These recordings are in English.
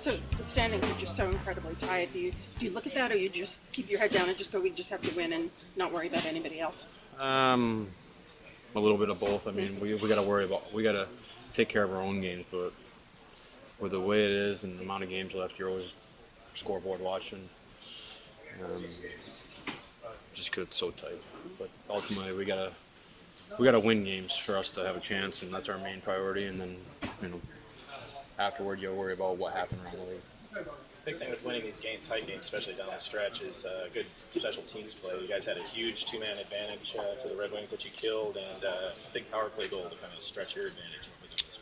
So the standings are just so incredibly tight. Do you look at that, or you just keep your head down and just go, we just have to win and not worry about anybody else? A little bit of both. I mean, we got to we got to take care of our own games, but with the way it is and the amount of games left, you're always scoreboard watching. Just because it's so tight. But ultimately, we gotta win games for us to have a chance, and that's our main priority. And then, afterward, you'll worry about what happened around the league. The big thing with winning these tight games, especially down the stretch, is good special teams play. You guys had a huge two-man advantage for the Red Wings that you killed, and a big power play goal to kind of stretch your advantage over them as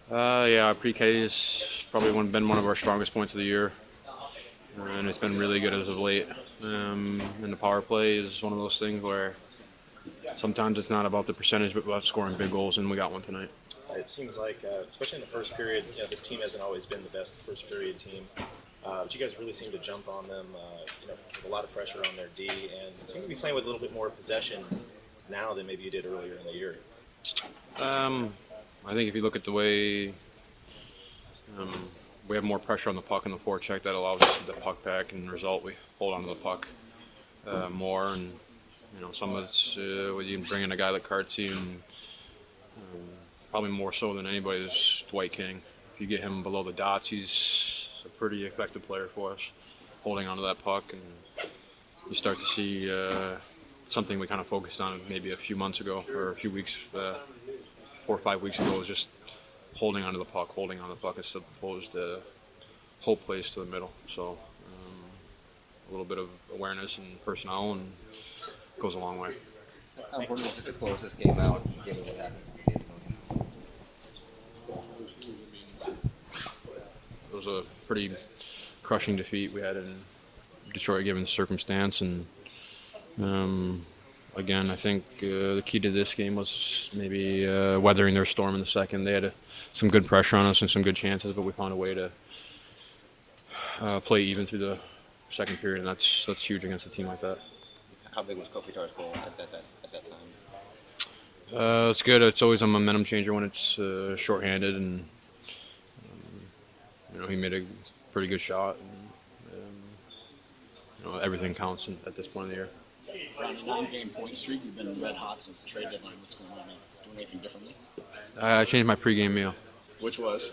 well. Yeah, our pre-K has probably been one of our strongest points of the year, and it's been really good as of late. And the power play is one of those things where sometimes it's not about the percentage, but about scoring big goals, and we got one tonight. It seems like, especially in the first period, this team hasn't always been the best first period team. But you guys really seem to jump on them, with a lot of pressure on their D, and seem to be playing with a little bit more possession now than maybe you did earlier in the year. I think if you look at the way we have more pressure on the puck in the forecheck, that allows us to get the puck back, and result we hold on to the puck more. And some of it's when you can bring in a guy like Kartsy, and probably more so than anybody is Dwight King. If you get him below the dots, he's a pretty effective player for us, holding onto that puck, and you start to see something we kind of focused on maybe a few months ago, or a few weeks, 4 or 5 weeks ago, was just holding onto the puck as opposed to whole plays to the middle. So a little bit of awareness and personnel, and goes a long way. How important was it to close this game out, given what happened? It was a pretty crushing defeat we had in Detroit, given the circumstance. And again, I think the key to this game was maybe weathering their storm in the second. They had some good pressure on us and some good chances, but we found a way to play even through the second period, and that's huge against a team like that. How big was Kopitar's goal at that time? It's good. It's always a momentum changer when it's shorthanded, and he made a pretty good shot. And, everything counts at this point of the year. Around a 9-game point streak, you've been red hot since the trade deadline. What's going on? Doing anything differently? I changed my pregame meal. Which was?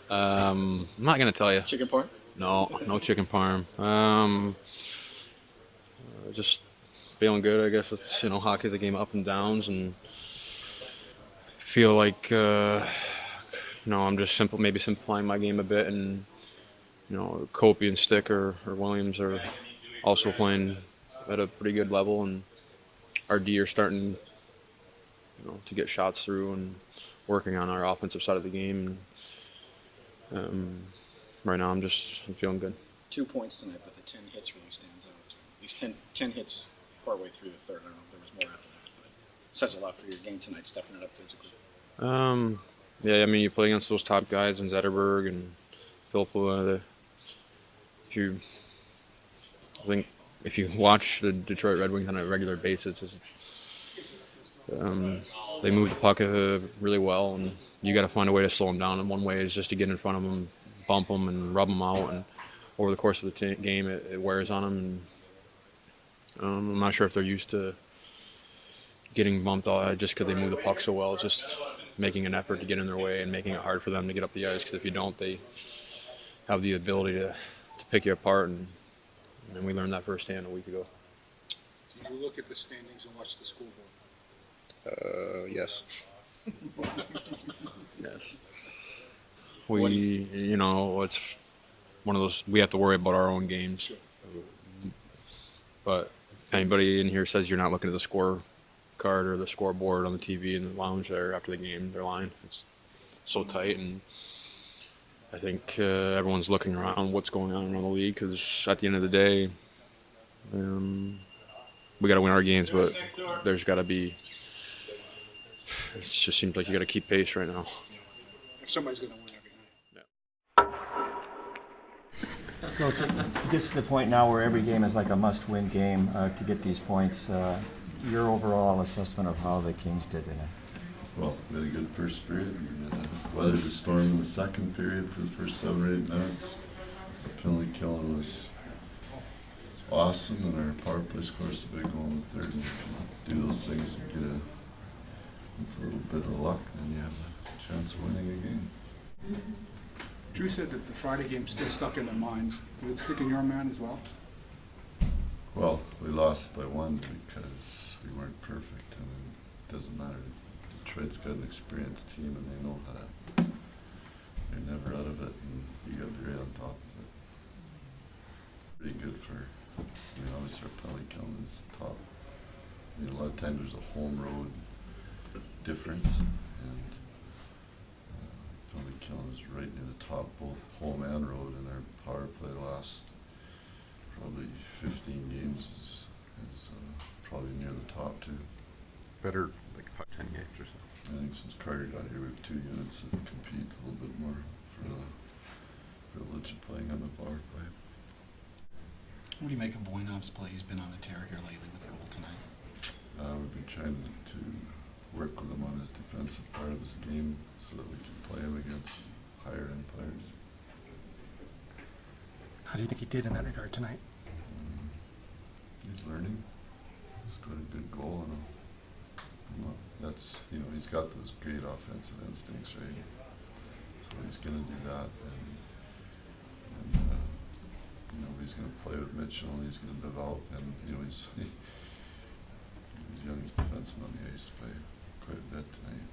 I'm not gonna tell you. Chicken parm? No chicken parm. Just feeling good. I guess it's hockey's a game of up and downs, and feel like I'm just maybe simplifying my game a bit, and Kopi and Stick or Williams are also playing at a pretty good level, and our D are starting to get shots through and working on our offensive side of the game. And, right now I'm feeling good. 2 points tonight, but the 10 hits really stands out. These 10 hits partway through the third. I don't know if there was more after that, but it says a lot for your game tonight, stepping it up physically. Yeah, I mean, you play against those top guys in Zetterberg and Philpott. I think if you watch the Detroit Red Wings on a regular basis, they move the puck really well, and you got to find a way to slow them down. And one way is just to get in front of them, bump them, and rub them out. And over the course of the game, it wears on them. And I'm not sure if they're used to getting bumped just because they move the puck so well. It's just making an effort to get in their way and making it hard for them to get up the ice, because if you don't, they have the ability to pick you apart, and we learned that firsthand a week ago. Do you look at the standings and watch the scoreboard? Yes. Yes. It's one of those, we have to worry about our own games. Sure. But if anybody in here says you're not looking at the score card or the scoreboard on the TV in the lounge there after the game, they're lying. It's so tight, and I think everyone's looking around what's going on around the league, because at the end of the day, we got to win our games, but there's got to be, it just seems like you got to keep pace right now. If somebody's going to win every night. So it gets to the point now where every game is like a must-win game to get these points. Your overall assessment of how the Kings did tonight? Well, we had a good first period. We weathered the storm in the second period for the first 7 or 8 minutes. The penalty killing was awesome, and our power play scores a big goal in the third. And if you do those things, you get with a little bit of luck, then you have a chance of winning a game. Drew said that the Friday game's still stuck in their minds. Did it stick in your mind as well? Well, we lost by 1 because we weren't perfect, and it doesn't matter. Detroit's got an experienced team, and they know how to. They're never out of it, and you got to be right on top of it. Pretty good for. I mean, obviously our penalty count is top. I mean, a lot of times there's a home road difference, and penalty count is right near the top, both home and road, and our power play last probably 15 games is probably near the top too. Better like 10 games or so. I think since Carter got here, we have 2 units that compete a little bit more for the privilege of playing on the power play. What do you make of Voinov's play? He's been on a tear here lately with the goal tonight. We've been trying to work with him on his defensive part of his game so that we can play him against higher end players. How do you think he did in that regard tonight? He's learning. He's got a good goal in him. Well, that's, you know, he's got those great offensive instincts, right? So he's going to do that, and you know, he's going to play with Mitchell, and he's going to develop, and you know, he's the youngest defenseman on the ice by quite a bit tonight.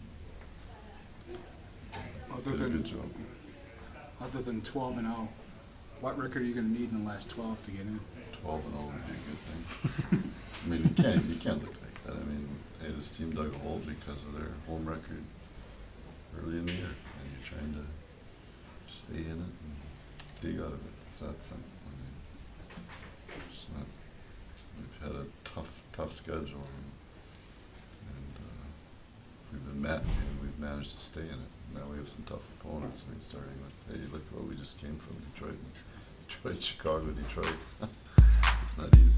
Did a good job. Other than 12-0, what record are you going to need in the last 12 to get in? 12-0 would be a good thing. I mean, you can't look like that. I mean, hey, this team dug a hole because of their home record early in the year, and you're trying to stay in it and dig out of it. It's that simple. I mean, it's not. We've had a tough schedule, and we've been we've managed to stay in it. Now we have some tough opponents. I mean, starting with, hey, look where we just came from, Detroit, Chicago, Detroit. It's not easy.